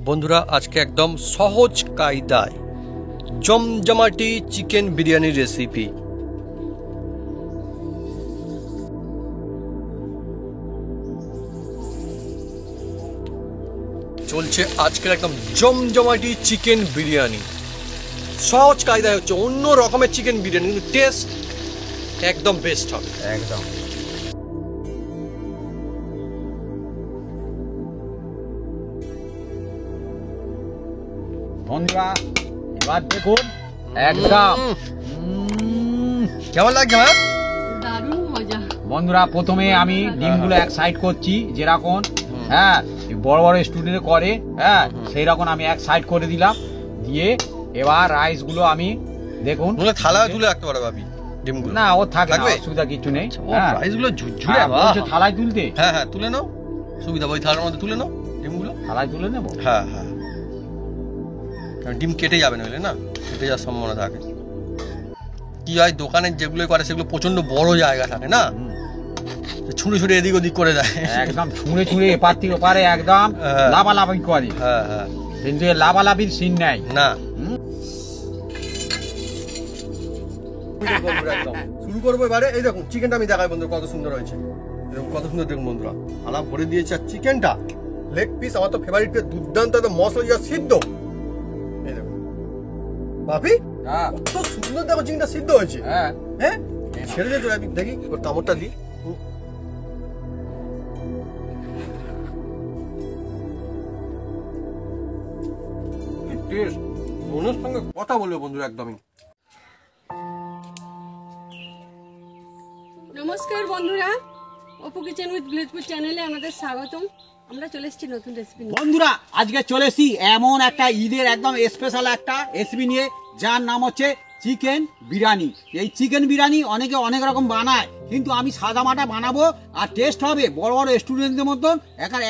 বন্ধুরা আজকে একদম সহজ কায়দায় জমজমাটি চিকেন বিরিয়ানির রেসিপি। চলছে আজকের একদম জমজমাটি চিকেন বিরিয়ানি। সহজ কায়দায় হচ্ছে, অন্য রকমের চিকেন বিরিয়ানি, কিন্তু টেস্ট একদম বেস্ট হবে একদম। বন্ধুরা এবার দেখুন একদম কেমন লাগছে? হ্যাঁ, দারুণ মজা। বন্ধুরা প্রথমে আমি ডিমগুলো এক সাইড করছি, যেরকম হ্যাঁ বড় বড় স্টুডেন্ট করে হ্যাঁ সেই রকম আমি এক সাইড করে দিলাম। দিয়ে এবার রাইসগুলো আমি দেখুন থালায় তুলে রাখতে পারো ভাবি ডিমগুলো। না ও থাকবে, অসুবিধা কিছু নেই। রাইসগুলো ঝুরঝুরে থালায় তুলতে, হ্যাঁ হ্যাঁ তুলে নাও, সুবিধা। ওই থালার মধ্যে তুলে নাও ডিমগুলো, থালায় তুলে নেবো। হ্যাঁ হ্যাঁ, কারণ ডিম কেটে যাবে নইলে, না কেটে যাওয়ার সম্ভাবনা থাকে। কি হয় দোকানে যেগুলো করে সেগুলো প্রচন্ড বড় জায়গা থাকে না, ছুঁড়ে ছুঁড়ে এদিক ওদিক করে দেয়, একদম ছুঁড়ে ছুঁড়ে এপার থেকে ওপারে একদম লাভালাভি করে। হ্যাঁ হ্যাঁ, কিন্তু লাভালাভির সিন নাই না। শুরু করবো এবারে। এই দেখুন চিকেনটা আমি দেখাই বন্ধু, কত সুন্দর হয়েছে, কত সুন্দর দেখুন বন্ধুরা। আলা ভরে দিয়েছে আর চিকেনটা লেগ পিস আমার তো ফেভারিট, দুর্দান্ত মশলা যা সিদ্ধ। এই দেখুন ভাবি কত সুন্দর, দেখো চিকেনটা সিদ্ধ হয়েছে। হ্যাঁ হ্যাঁ, ছেড়ে দিয়ে আমি দেখি কামড়টা দিই। মনের সঙ্গে কথা বলবে বন্ধুরা একদমই। নমস্কার বন্ধুরা, অপু কিচেন উইথ ভিলেজপুর চ্যানেলে আমাদের স্বাগতম। আমরা চলে এসেছি নতুন রেসিপি নিয়ে। বন্ধুরা আজকে চলে এসেছি এমন একটা ঈদের একদম স্পেশাল একটা রেসিপি নিয়ে, যার নাম হচ্ছে চিকেন বিরিয়ানি। এই চিকেন বিরিয়ানি অনেকে অনেক রকম বানায়, কিন্তু আমি সাদা মাটা বানাবো, আর টেস্ট হবে বড় বড় স্টুডেন্টদের মতন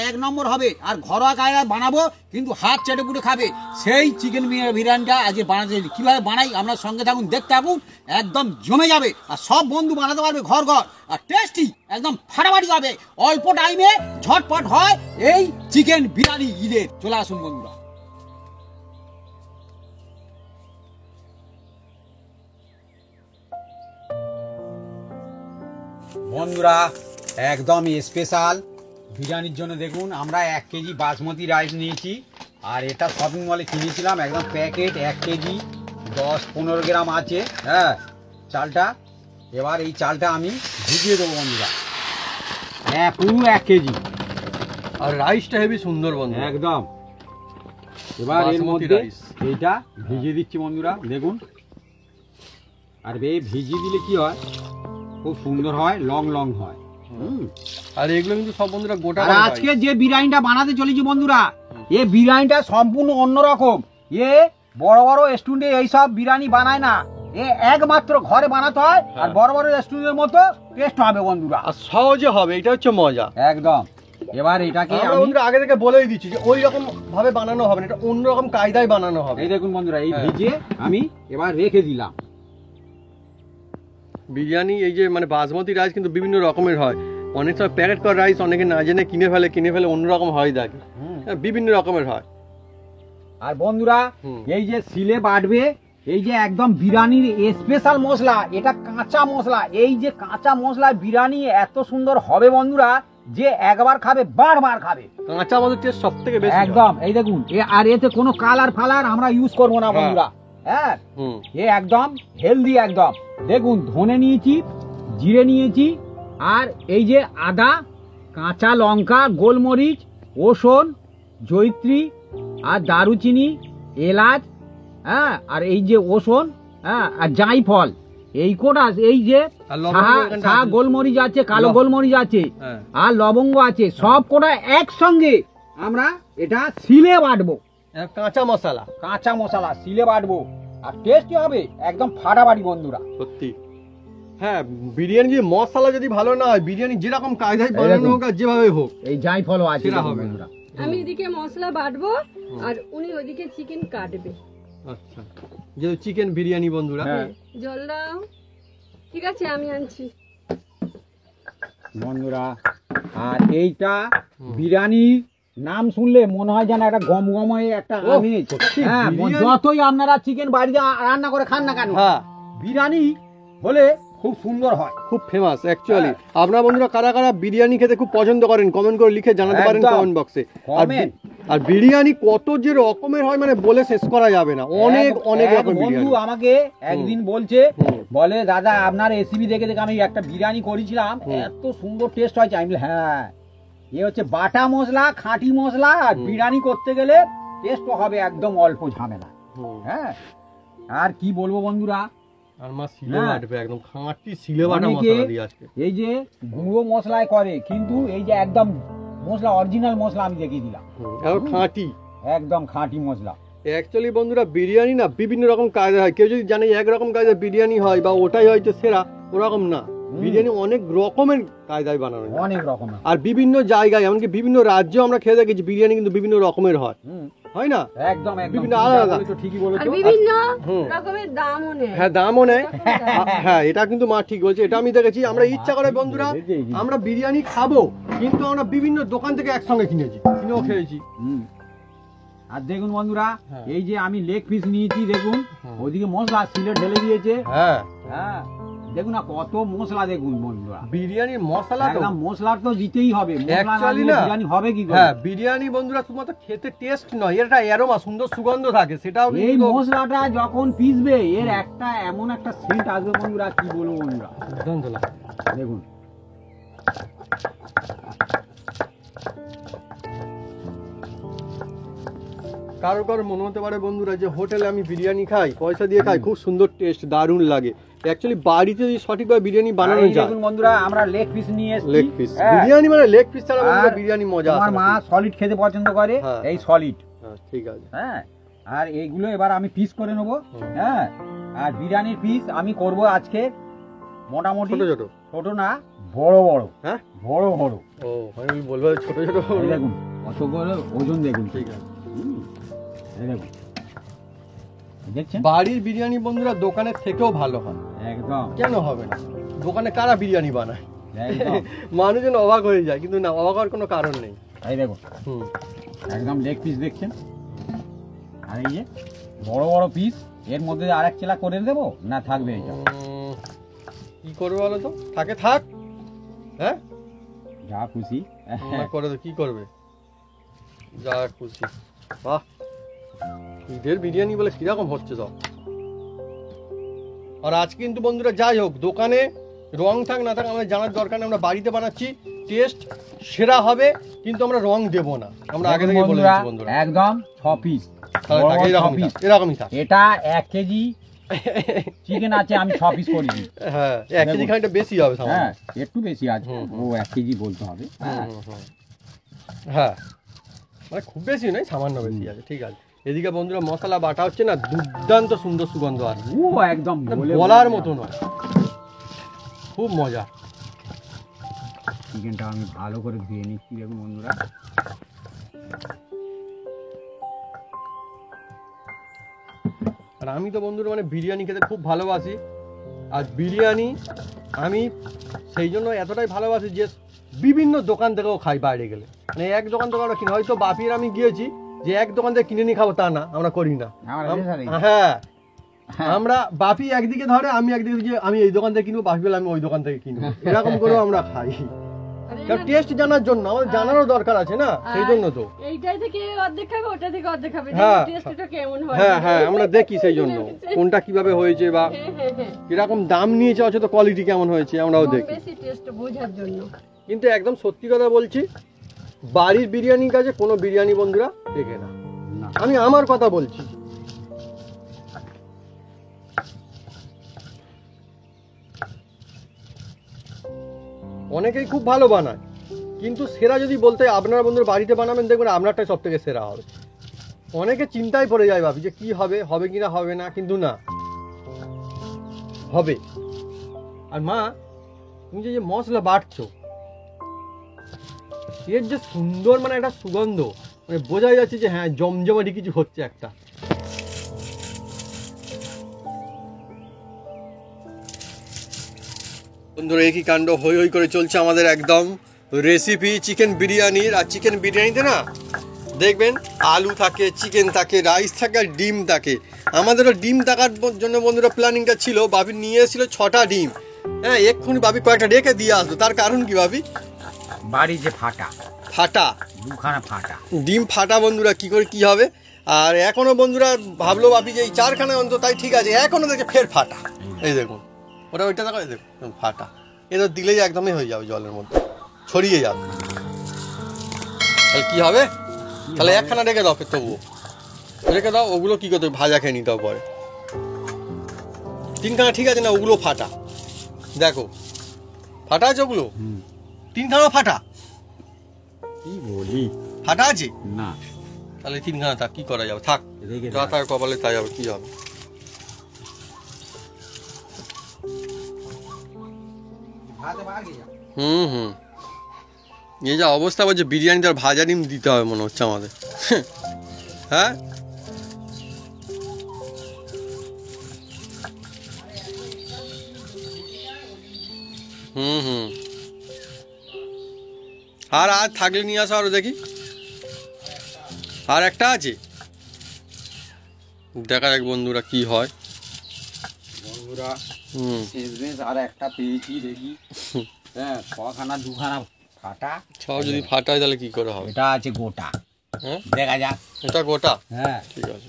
এক নম্বর হবে, আর ঘরোয়া কায়দায় বানাবো, কিন্তু হাত চেটে পুটে খাবে। সেই চিকেন বিরিয়ানিটা আজকে বানাতে কীভাবে বানাই আমরা সঙ্গে থাকুন, দেখতে থাকুন, একদম জমে যাবে। আর সব বন্ধু বানাতে পারবে ঘর ঘর, আর টেস্টি একদম ফাটাফাটি হবে, অল্প টাইমে ঝটপট হয় এই চিকেন বিরিয়ানি ঈদের। চলে আসুন বন্ধুরা। বন্ধুরা একদম স্পেশাল বিরিয়ানির জন্য দেখুন আমরা 1 কেজি বাসমতি রাইস নিয়েছি, আর এটা শপিং মলে কিনেছিলাম, একদম প্যাকেট 1 কেজি 10-15 গ্রাম আছে। হ্যাঁ চালটা, এবার এই চালটা আমি ভিজিয়ে দেবো বন্ধুরা। হ্যাঁ পুরো 1 কেজি, আর রাইসটা হেবি সুন্দর বন্ধু একদম। এবার এর মধ্যে এইটা ভিজিয়ে দিচ্ছি বন্ধুরা, দেখুন। আর এই ভিজিয়ে দিলে কি হয়, খুব সুন্দর হয়, লং লং হয়। আর এগুলো কিন্তু সব বন্ধুরা গোটা। আর আজকে যে বিরিয়ানিটা বানাতে চলেছি বন্ধুরা, এই বিরিয়ানিটা সম্পূর্ণ অন্যরকম। এ বড় বড় রেস্টুরেন্টে এইসব বিরিয়ানি বানায় না, এ একমাত্র ঘরে বানাতে হয়, আর বড় বড় রেস্টুরেন্টের মতো টেস্ট হবে বন্ধুরা, আর সহজে হবে, এটা হচ্ছে মজা একদম। এবার এটাকে আমরা আগে থেকে বলেই দিচ্ছি যে ওই রকম ভাবে বানানো হবে না, এটা অন্যরকম কায়দায় বানানো হবে। এই দেখুন বন্ধুরা, এই ভিজিয়ে আমি এবার রেখে দিলাম। বিরিয়ানি এই যে মানে বাসমতি রাইস কিন্তু বিভিন্ন রকমের হয়, অনেক সময় প্যাকেট করা রাইস অনেকে না জেনে কিনে ফেলে অন্যরকম হয়, দেখে বিভিন্ন রকমের হয়। আর বন্ধুরা এই যে সিলে বাটবে, এই যে একদম বিরিয়ানির স্পেশাল মশলা, এটা কাঁচা মশলা। এই যে কাঁচা মশলা বিরিয়ানি এত সুন্দর হবে বন্ধুরা, যে একবার খাবে বারবার খাবে। কাঁচা মশলার টেস্ট সবথেকে বেশি একদম। এই দেখুন, আর এতে কোনো কালার ফালার আমরা ইউজ করবো না বন্ধুরা। হ্যাঁ এ একদম হেলদি একদম। দেখুন ধনে নিয়েছি, জিরে নিয়েছি, আর এই যে আদা, কাঁচা লঙ্কা, গোলমরিচ, রসুন, জয়িত্রী, আর দারুচিনি, এলাচ, হ্যাঁ, আর এই যে রসুন, হ্যাঁ, আর জায়ফল, এই কোটা, এই যে গোলমরিচ আছে, কালো গোলমরিচ আছে, আর লবঙ্গ আছে, সব কোটা একসঙ্গে আমরা এটা সিলে বাটবো। কাঁচা মশলা সিলে বাটবো, আর টেস্টি হবে একদম ফাটাফাটি বন্ধুরা, সত্যি। হ্যাঁ, বিরিয়ানি যদি মশলা যদি ভালো না হয়, বিরিয়ানি যেরকম কায়দায় বানানো হোক আর যেভাবে হোক, এই জায়ফলও আছে হবে না। আমি এদিকে মশলা বাটবো আর উনি ওইদিকে চিকেন কাটবে। আচ্ছা, যেহেতু চিকেন বিরিয়ানি বন্ধুরা। জল দাও। ঠিক আছে, আমি আনছি বন্ধুরা। আর এইটা বিরিয়ানি নাম শুনলে মনে হয় যেন একটা গম গম হয়ে একটা আমেজ। হ্যাঁ, যতই আপনারা চিকেন বাড়িতে রান্না করে খান না কেন, হ্যাঁ বিরিয়ানি হলে খুব সুন্দর হয়, খুব ফেমাস অ্যাকচুয়ালি। আপনারা বন্ধুরা কারা কারা বিরিয়ানি খেতে খুব পছন্দ করেন কমেন্ট করে লিখে জানাতে পারেন একদম। কমেন্ট বক্সে। আর কমেন্ট। বিরিয়ানি কত যে রকমের হয় মানে বলে শেষ করা যাবে না, অনেক অনেক এক রকম বন্ধু বিরিয়ানি। আমাকে একদিন বলছে, হুম। বলে দাদা আপনার রেসিপি দেখে দেখে আমি একটা বিরিয়ানি করেছিলাম, এত সুন্দর টেস্ট হয়েছে। আমি বলি হ্যাঁ, এ হচ্ছে বাটা মশলা, খাঁটি মশলা, আর বিরিয়ানি করতে গেলে টেস্ট হবে একদম অল্প ঝামেলা। হ্যাঁ, আর কি বলবো বন্ধুরা, আর মা সিলে হ্যাঁ। বাটবে একদম খাঁটি সিলে বাটা অনেকে মশলা দিয়ে আজকে। এই যে গুঁড়ো মশলায় করে, কিন্তু এই যে একদম মশলা অরিজিনাল মশলা আমি দেখিয়ে দিলাম, এখন খাঁটি একদম খাঁটি মশলা। অ্যাকচুয়ালি বন্ধুরা বিরিয়ানি না বিভিন্ন রকম কায়দা হয়। কেউ যদি জানে একরকম কায়দা বিরিয়ানি হয় বা ওটাই হয়তো সেরা, ওরকম না। বিরিয়ানি অনেক রকমের কায়দায় বানানো হয়, অনেক রকম। আর বিভিন্ন জায়গায় এমনকি বিভিন্ন রাজ্যে আমরা খেয়ে দেখেছি বিরিয়ানি কিন্তু বিভিন্ন রকমের হয়, হয় না? একদম একদম বিভিন্ন আলাদা। ঠিকই আর বলেছো। বিভিন্ন হুম। রকমের দামও নেই। হ্যাঁ দামও নেয়। হ্যাঁ এটা কিন্তু মা ঠিক বলছে, এটা আমি দেখেছি। আমরা ইচ্ছা করে বন্ধুরা আমরা বিরিয়ানি খাবো, কিন্তু আমরা বিভিন্ন দোকান থেকে একসঙ্গে কিনেও খেয়েছি। আর দেখুন বন্ধুরা, হ্যাঁ। এই যে আমি লেগ পিস নিয়েছি, দেখুন ওইদিকে মশলা সিলে ঢেলে দিয়েছে। হ্যাঁ হ্যাঁ, দেখুন না কত মশলা, দেখুন বন্ধুরা। বিরিয়ানির মশলা তো একদম মশলা তো দিতেই হবে, মশলা না Actually দিলে না। বিরিয়ানি হবে কি করে? হ্যাঁ বিরিয়ানি বন্ধুরা শুধুমাত্র খেতে টেস্ট নয়, এটা অ্যারোমা, সুন্দর সুগন্ধ থাকে, সেটাও এই কিন্তু মশলাটা যখন পিসবে এর একটা এমন একটা সেন্ট আসবে বন্ধুরা, কি বলবো বন্ধুরা, দুর্দান্ত লাগে। দেখুন। কারো কারো মনে হতে পারে বন্ধুরা যে হোটেলে আমি বিরিয়ানি খাই, পয়সা দিয়ে খাই, খুব সুন্দর টেস্ট, দারুণ লাগে। অ্যাকচুয়ালি বাড়িতে যদি সঠিকভাবে বিরিয়ানি আর বানানো এই যায়, দেখুন বন্ধুরা, আমরা লেগ পিস নিয়ে এসেছি। লেগ পিস হ্যাঁ। বিরিয়ানি মানে লেগ পিস ছাড়া বন্ধুরা আর বিরিয়ানি মজা আসে আমার না। মা সলিড খেতে পছন্দ করে, হ্যাঁ। এই সলিড। হ্যাঁ ঠিক আছে। হ্যাঁ, আর এইগুলো এবার আমি পিস করে নেবো। হ্যাঁ, আর বিরিয়ানির পিস আমি করব আজকে মোটামুটি ছোট ছোট, ছোট না, বড় বড়। হ্যাঁ বড় বড়। ও আমি বলবো ছোট ছোট। এই দেখুন কত করে ওজন, দেখুন। ঠিক আছে। এই দেখুন, দেখছেন? বাড়ির বিরিয়ানি বন্ধুরা দোকানের থেকেও ভালো হয়। একদম কেন হবে না? দোকানে কারা বিরিয়ানি বানায়? একদম। মানুষজন অবাক হয়ে যায়, কিন্তু না, অবাক হওয়ার কোনো কারণ নেই। এই দেখুন হুম একদম লেগ পিস দেখছেন, আর এই যে বড় বড় পিস, এর মধ্যে আরেক চেলা করে দেবো না থাকবে এটা? কি করবে বলো তো? থাকে থাক, হ্যাঁ যা খুশি। না করে তো কি করবে, যা খুশি। বাহ, ঈদের বিরিয়ানি বলে কিরকম হচ্ছে সব। আর আজ কিন্তু বন্ধুরা যাই হোক, দোকানে রং থাক না থাক আমাদের জানার দরকার নেই, আমরা বাড়িতে বানাচ্ছি, টেস্ট সেরা হবে, কিন্তু আমরা রং দেব না, আমরা আগে থেকে বলে দিচ্ছি বন্ধুরা। একদম 6 পিস, তাহলে থাকে এরকমই থাক। এটা 1 কেজি চিকেন আছে, আমি 6 পিস করেছি। হ্যাঁ 1 কেজি খানিকটা বেশি হবে সামান্য। হ্যাঁ, একটু বেশি আছে, ও 1 কেজি বলতে হবে। হ্যাঁ, হ্যাঁ মানে খুব বেশি নয়, সামান্য বেশি আছে, ঠিক আছে। এদিকে বন্ধুরা মশলা বাটা হচ্ছে না, দুর্দান্ত সুন্দর সুগন্ধ আসছে, ও একদম বলার মতো নয়, খুব মজা। চিকেনটা আমি ভালো করে ধুয়ে নিচ্ছি, দেখুন বন্ধুরা। আর আমি তো বন্ধুরা মানে বিরিয়ানি খেতে খুব ভালোবাসি, আর বিরিয়ানি আমি সেই জন্য এতটাই ভালোবাসি যে বিভিন্ন দোকান থেকেও খাই বাইরে গেলে, মানে এক দোকান থেকে আমরা কিনি, হয়তো বাপির আমি গিয়েছি যে এক দোকান থেকে কিনে নিয়ে খাবো তা না, আমরা করি না। হ্যাঁ আমরা বাপি একদিকে ধরে, আমি একদিকে যে আমি এই দোকান থেকে কিনবো, বাপি বলে আমি ওই দোকান থেকে কিনবো, এরকম করেও আমরা খাই। টেস্ট জানার জন্য আমাদের জানারও দরকার আছে না, সেই জন্য তো। এইটাই থেকে অর্ধেক খাবে, ওটা থেকে অর্ধেক খাবে, হ্যাঁ। টেস্টটা কেমন হয়। হ্যাঁ হ্যাঁ আমরা দেখি সেই জন্য কোনটা কিভাবে হয়েছে বা কিরকম দাম নিয়েছে, অথচ কোয়ালিটি কেমন হয়েছে আমরাও দেখি, বেশি টেস্ট বোঝার জন্য। কিন্তু একদম সত্যি কথা বলছি, বাড়ির বিরিয়ানির কাছে কোনো বিরিয়ানি বন্ধুরা টেকে না, আমি আমার কথা বলছি। অনেকেই খুব ভালো বানায়, কিন্তু সেরা যদি বলতে আপনারা বন্ধুরা বাড়িতে বানাবেন, দেখবেন আপনারটাই সব থেকে সেরা হবে। অনেকে চিন্তায় পড়ে যায়, ভাবি যে কি হবে, হবে কিনা হবে না, কিন্তু না, হবে। আর মা তুমি যে মশলা বাটছো, এর যে সুন্দর মানে একটা সুগন্ধ, মানে বোঝাই যাচ্ছে যে হ্যাঁ জমজমাটি কিছু হচ্ছে একটা। বন্ধুরা একই কাণ্ড হই হই করে চলছে আমাদের, একদম রেসিপি চিকেন বিরিয়ানির। আর চিকেন বিরিয়ানিতে না দেখবেন আলু থাকে, চিকেন থাকে, রাইস থাকে আর ডিম থাকে। আমাদেরও ডিম থাকার জন্য বন্ধুরা প্ল্যানিংটা ছিল। বাবি নিয়ে এসেছিল 6টা ডিম। হ্যাঁ, এক্ষুনি বাবি কয়েকটা রেখে দিয়ে আসতো। তার কারণ কি বাবি? বাড়ি যে ফাটা ফাটা দুখানা ফাটা ডিম ফাটা বন্ধুরা, কি করে কি হবে। আর এখনো বন্ধুরা ভাবলো বাপি যে এই 4খানা অন্তত তাই ঠিক আছে, এখনো দেখে ফের ফাটা। এই দেখুন ওইটা দেখো, এই দেখুন ফাটা। এটা দিলেই একদমই হয়ে যাবে, জলের মধ্যে ছড়িয়ে যাবে। তাহলে কি হবে? তাহলে 1খানা রেখে দাও, তবুও রেখে দাও। ওগুলো কি করতে ভাজা খেয়ে নিতে হবে পরে। 3খানা ঠিক আছে না, ওগুলো ফাটা। দেখো ফাটা আছে ওগুলো, 3খানা ফাটা। কি বলি, ফাটা আছে না তাহলে 3খানা থাক, কি করা যাবে, থাক। রেখে যা তার কপালে তাই হবে, কি হবে। হুম এই যা অবস্থা বলছে, বিরিয়ানিতে আর ভাজা ডিম দিতে হবে মনে হচ্ছে আমাদের। হ্যাঁ হুম আর থাকলে নিয়ে আসো আরো দেখি। আর একটা আছে, দেখা যাক বন্ধুরা কি হয়। বন্ধুরা শেষমেশ আর একটা পেয়েছি, দেখি। হ্যাঁ, 6খানা 2খানা ফাটা। সব যদি ফাটা হয় তাহলে কি করে হবে? এটা আছে গোটা। হ্যাঁ দেখা যাক। এটা গোটা, হ্যাঁ ঠিক আছে।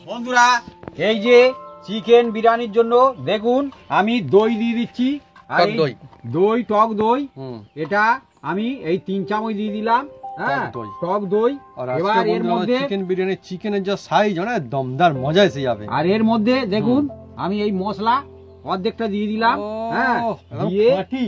বন্ধুরা এই যে চিকেন বিরিয়ানির জন্য দেখুন আমি দই দিয়ে দিচ্ছি। আর টক এই দই। দই, টক দই, হুম এটা আমি এই 3 চামচ দিয়ে দিলাম। হ্যাঁ, টক দই। টক দই। আর এবার আজকে এর বন্ধুরা মধ্যে চিকেন বিরিয়ানি, চিকেনের যা সাইজ না, দমদার মজা এসে যাবে। আর এর মধ্যে দেখুন আমি এই মশলা অর্ধেকটা দিয়ে দিলাম। হ্যাঁ, দিয়ে খাঁটি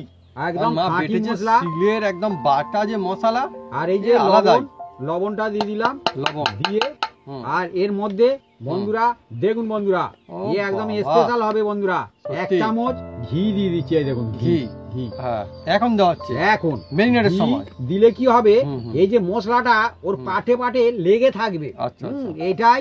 একদম মা খাঁটি বেটেছে মশলা। সিলের একদম বাটা যে মশলা। আর এই যে আলাদাই। লবণটা দিয়ে দিলাম, লবণ দিয়ে হুম। আর এর মধ্যে বন্ধুরা দেখুন বন্ধুরা, ও এ একদম বাবা। স্পেশাল হবে বন্ধুরা। 1 সত্যি। চামচ ঘি দিয়ে দিচ্ছি, এই দেখুন ঘি। ঘি হ্যাঁ এখন দেওয়া হচ্ছে এখন মেরিনেটের ঘি সময়। দিলে কি হবে, হুম, হুম। এই যে মশলাটা ওর পাটে পাটে লেগে থাকবে। আচ্ছা, এটাই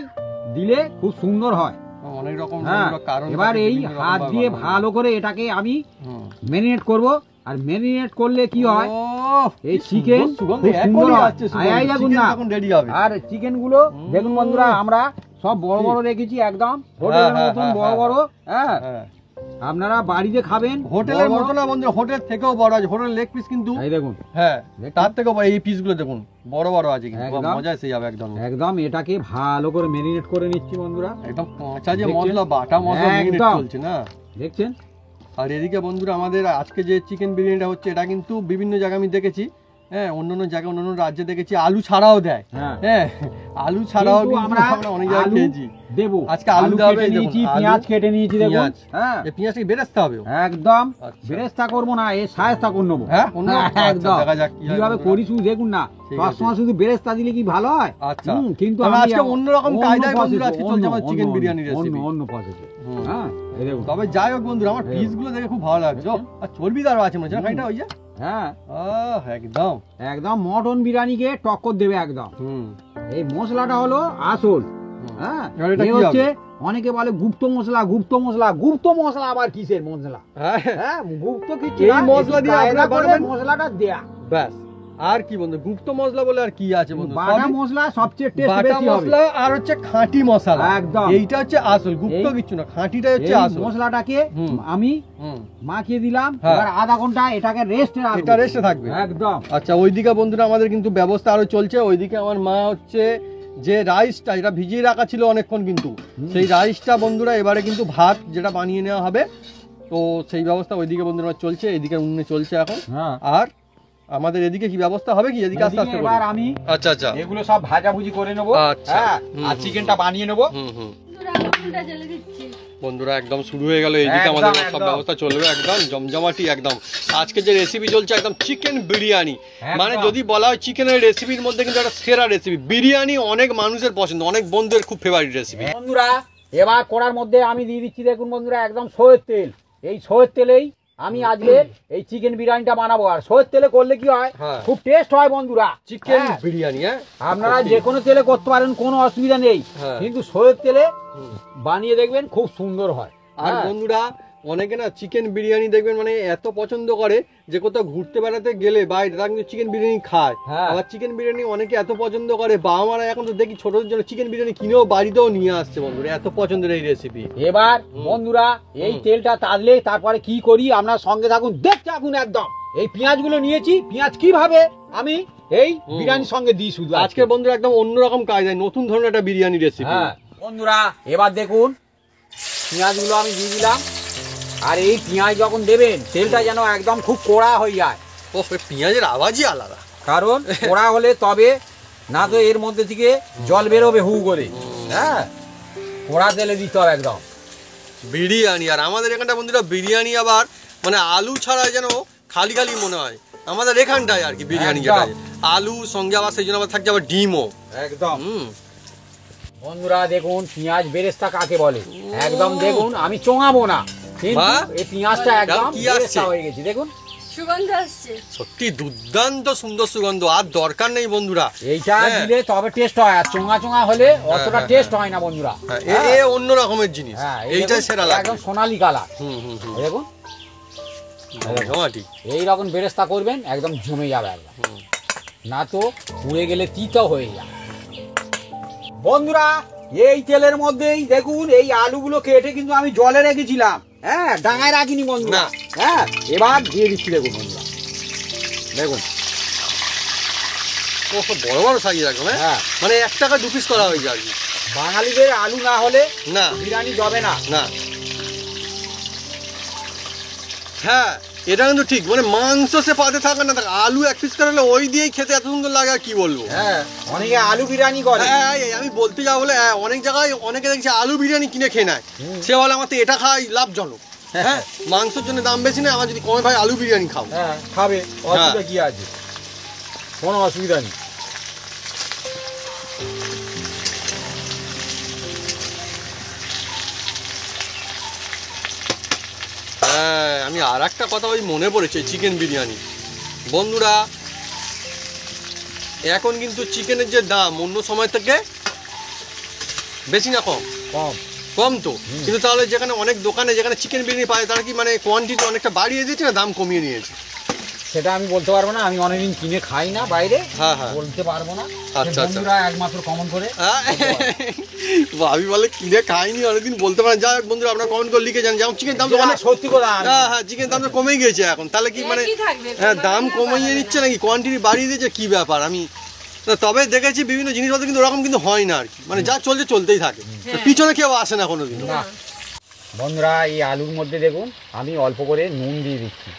দিলে খুব সুন্দর হয়। অনেক রকম হ্যাঁ, কারণ এবার থাকে, এই বিভিন্ন রকম হাত ভাবে দিয়ে বানানো। ভালো করে এটাকে আমি হুম। ম্যারিনেট করব। আর ম্যারিনেট করলে কি হয়, ওহ, এই কি চিকেন সুগন্ধ, খুব সুন্দর এখনই হয়। আসছে সুগন্ধ। আয় আয় দেখুন চিকেন না। তখন রেডি হবে। আর চিকেন গুলো দেখুন বন্ধুরা, আমরা সব বড় বড় রেখেছি, একদম হোটেলের হ্যাঁ, মতন হ্যাঁ, বড় বড়। হ্যাঁ, হ্যাঁ আপনারা বাড়িতে খাবেন হোটেলের বড় বড়। মতো না বন্ধু, হোটেল থেকেও বড় আছে। হোটেল লেগ পিস কিন্তু এই দেখুন হ্যাঁ দেখুন। তার থেকেও বড়। এই পিস গুলো দেখুন বড় বড় আছে, কিন্তু একদম। মজা এসে যাবে একদম। একদম এটাকে ভালো করে ম্যারিনেট করে নিচ্ছি বন্ধুরা। একদম কাঁচা যে দেখছেন? মশলা, বাটা মশলা মেরিনেট একদম। চলছে না। দেখছেন? আর এদিকে বন্ধুরা আমাদের আজকে যে চিকেন বিরিয়ানিটা হচ্ছে, এটা কিন্তু বিভিন্ন জায়গায় আমি দেখেছি। হ্যাঁ, অন্যান্য জায়গায় অন্যান্য রাজ্যে দেখেছি আলু ছাড়াও দেয়। হ্যাঁ। হ্যাঁ, আলু ছাড়াও কিন্তু কিন্তু আমরা আমরা অনেক জায়গায় আলু খেয়েছি। দেবো। আজকে আলু দেওয়া হবে, কেটে এই দেখুন, নিয়েছি, আলু, পেঁয়াজ কেটে নিয়েছি দেখুন। পেঁয়াজ। হ্যাঁ, এই পেঁয়াজটাকে বেরেস্তে হবে। একদম আচ্ছা। বেরেস্তা করবো না, এ সায়স্তা করে নেবো। হ্যাঁ, অন্য আচ্ছা, একদম দেখা যাক কি হয় কিভাবে বন্ধুরা। করি শুধু দেখুন না। ঠিক আছে। সবসময় শুধু বেরেস্তা দিলে কি ভালো হয়? আচ্ছা। কিন্তু তবে আমি আজকে অন্যরকম অন্য কায়দায় বন্ধুরা process, আজকে চলছে আমার অন্য, চিকেন অন্য, বিরিয়ানির অন্য, রেসিপি। অন্য process-এ। হুম। হ্যাঁ, এই দেখুন। তবে যাই হোক বন্ধুরা, আমার এই পিস গুলো দেখে খুব ভালো লাগছে। আর চর্বিদার আছে মনে হচ্ছে না খানিকটা, ওই যে হ্যাঁ, একদম। একদম মটন বিরিয়ানিকে টক্কর দেবে একদম। হুম। এই মশলাটা হলো আসল। হ্যাঁ, এবার এটা এ কি হচ্ছে হবে? অনেকে বলে গুপ্ত মশলা, গুপ্ত মশলা। গুপ্ত মশলা আবার কিসের মশলা? হ্যাঁ, হ্যাঁ, গুপ্ত কিছু এই না, মশলা একটু দিয়ে কায়দা আপনারা করে বানাবেন? মশলাটা দেয়া। ব্যাস। আর কি বন্ধু, গুপ্ত মশলা বলে আর কি আছে বন্ধু? বাটা সবই মশলা সবচেয়ে টেস্ট বাটা বেশি হবে। মশলা আর হচ্ছে খাঁটি মশলা। একদম। এইটা হচ্ছে আসল, গুপ্ত এই- কিছু না, খাঁটিটাই হচ্ছে এই আসল। মশলাটাকে হুম। আমি হুম। মাখিয়ে দিলাম। হ্যাঁ। এবার আধা ঘন্টা এটাকে রেস্টে রাখবো। এটা রেস্টে থাকবে। একদম। আচ্ছা, ওইদিকে বন্ধুরা আমাদের কিন্তু ব্যবস্থা আরো চলছে। ওইদিকে আমার মা হচ্ছে যে রাইসটা, এটা ভিজিয়ে রাখা ছিল অনেকক্ষণ, কিন্তু সেই রাইসটা বন্ধুরা এবারে কিন্তু ভাত যেটা বানিয়ে নেওয়া হবে, তো সেই ব্যবস্থা ওইদিকে বন্ধুরা চলছে। এদিকে উনুনে চলছে এখন। হ্যাঁ, আর আমাদের এদিকে কি ব্যবস্থা হবে কি? এদিকে আস্তে আস্তে এদিকে এবার আমি আচ্ছা আচ্ছা এগুলো সব ভাজাভুজি করে নেবো। আচ্ছা। হ্যাঁ, হুম, আর হুম, চিকেনটা বানিয়ে নেবো। হুম হুম। বন্ধুরা, আগুনটা জ্বেলে দিচ্ছি। বন্ধুরা একদম শুরু হয়ে গেল। এইদিকে একদম, আমাদের সব একদম। ব্যবস্থা চলবে একদম জমজমাটি একদম। আজকে যে রেসিপি চলছে একদম চিকেন বিরিয়ানি। একদম। মানে যদি বলা হয় চিকেনের রেসিপির মধ্যে কিন্তু একটা সেরা রেসিপি বিরিয়ানি। অনেক মানুষের পছন্দ, অনেক বন্ধুদের খুব ফেভারিট রেসিপি। বন্ধুরা এবার কড়ার মধ্যে আমি দিয়ে দিচ্ছি দেখুন বন্ধুরা একদম সয়ের তেল। এই সয়ের তেলেই আমি আজকে এই চিকেন বিরিয়ানিটা বানাবো। আর সয়ের তেলে করলে কি হয়, হ্যাঁ। খুব টেস্ট হয় বন্ধুরা। চিকেন হ্যাঁ, বিরিয়ানি। হ্যাঁ, আপনারা যে কোনো তেলে করতে পারেন, কোনো অসুবিধা নেই। হ্যাঁ। কিন্তু সয়ের তেলে বানিয়ে দেখবেন খুব সুন্দর হয়। আর হ্যাঁ। বন্ধুরা অনেকে না চিকেন বিরিয়ানি দেখবেন মানে এত পছন্দ করে যে কোথাও ঘুরতে বেড়াতে গেলে বাইরে তারা কিন্তু চিকেন বিরিয়ানি খায়। হ্যাঁ। আবার চিকেন বিরিয়ানি অনেকে এত পছন্দ করে, বাবা মারা এখন তো দেখি ছোটদের জন্য চিকেন বিরিয়ানি কিনেও বাড়িতেও নিয়ে আসছে বন্ধুরা, এত পছন্দের এই রেসিপি। এবার বন্ধুরা এই তেলটা তাজলে তারপরে কি করি আমরা সঙ্গে থাকুন, দেখতে থাকুন একদম। এই পেঁয়াজগুলো নিয়েছি, পেঁয়াজ কিভাবে আমি এই বিরিয়ানির সঙ্গে দিই শুধু আজকে বন্ধুরা একদম অন্যরকম কায়দায় নতুন ধরনের একটা বিরিয়ানি রেসিপি। হ্যাঁ বন্ধুরা এবার দেখুন পেঁয়াজগুলো আমি দিয়ে দিলাম। আর এই পেঁয়াজ যখন দেবেন তেলটা যেন একদম খুব কড়া হয়ে যায়। ও পেঁয়াজের আওয়াজই আলাদা, কারণ কড়া হলে তবে না তো এর মধ্যে থেকে জল বেরোবে হু করে। হ্যাঁ কড়া তেলে দিতে হবে একদম বিরিয়ানি। আর আমাদের এখানটা বন্ধুরা বিরিয়ানি আবার মানে আলু ছাড়া যেন খালি খালি মনে হয় আমাদের এখানটায় আর কি। বিরিয়ানি যেটা আলু সঙ্গে আবার সেই জন্য আবার থাকছে আবার ডিমও একদম। বন্ধুরা দেখুন পেঁয়াজ বেরেস্তা কাকে বলে, একদম দেখুন আমি চোঙাবো না, কিন্তু এই পেঁয়াজটা একদম বেরেস্তা হয়ে গেছে দেখুন, সুগন্ধ আসছে, সত্যি দুর্দান্ত সুন্দর সুগন্ধ। আর দরকার নেই বন্ধুরা, এইটা দিলে তবে টেস্ট হয়, আর চোঙা চোঙা হলে অতটা টেস্ট হয় না বন্ধুরা। এ অন্য রকমের জিনিস, এইটাই সেরা লাগে, একদম সোনালী কালার। দেখুন এইরকম বেরেস্তা করবেন একদম জমে যাবে একদম, না তো পুড়ে গেলে তিতো হয়ে যাবে। বন্ধুরা এই তেলের মধ্যেই দেখুন এই আলুগুলো কেটে কিন্তু আমি জলে রেখেছিলাম, হ্যাঁ ডাঙায় রাখিনি বন্ধুরা। হ্যাঁ এবার দিয়ে দিচ্ছি দেখুন বন্ধুরা, দেখুন বড় বড় সাইজ রাখো। হ্যাঁ মানে 1 টাকা 2 পিস করা হয়েছে আর কি। বাঙালিদের আলু না হলে না বিরিয়ানি যাবে না। না হ্যাঁ এটা কিন্তু ঠিক, মানে মাংস সে পাতে থাকে না, আলু 1 পিস করে ওই দিয়েই খেতে এত সুন্দর লাগে আর কি বলবো। হ্যাঁ অনেকে আলু বিরিয়ানি করে। হ্যাঁ আমি বলতে যাবো বলে অনেক জায়গায় অনেকে দেখছি আলু বিরিয়ানি কিনে খেয়ে নেয়, সে বলে আমার তো এটা খাই লাভজনক। হ্যাঁ মাংসের জন্য দাম বেশি না, আমার যদি কমে ভাই আলু বিরিয়ানি খাও। হ্যাঁ খাবে, অসুবিধা কি আছে, কোনো অসুবিধা নেই। হ্যাঁ আমি আর একটা কথা ওই মনে পড়েছে, চিকেন বিরিয়ানি বন্ধুরা এখন কিন্তু চিকেনের যে দাম অন্য সময় থেকে বেশি না কম? কম। কম তো, কিন্তু তাহলে যেখানে অনেক দোকানে যেখানে চিকেন বিরিয়ানি পায় তারা কি মানে কোয়ান্টিটি অনেকটা বাড়িয়ে দিয়েছে না দাম কমিয়ে নিয়েছে? সেটা আমি বলতে পারবো না, আমি অনেকদিন কিনে খাই না বাইরে, বলতে পারবো না। আচ্ছা বন্ধুরা একমাত্র কমেন্ট করে ভাবি বলে কিনে খাইনি অনেকদিন, বলতে পারেন। যাই হোক বন্ধুরা আপনারা কমেন্ট করে লিখে যান, যেমন চিকেন দাম সত্যি কথা। হ্যাঁ চিকেন দাম তো কমে গেছে এখন, তাহলে কি মানে হ্যাঁ দাম কমিয়ে নিচ্ছে নাকি কোয়ান্টিটি বাড়িয়ে দিয়েছে কি ব্যাপার? আমি তবে দেখেছি বিভিন্ন জিনিসপত্র কিন্তু ওরকম কিন্তু হয় না আর কি, মানে যা চলছে চলতেই থাকে, পিছনে কেউ আসে না কোনোদিন। বন্ধুরা এই আলুর মধ্যে দেখুন আমি অল্প করে নুন দিয়ে দিচ্ছি।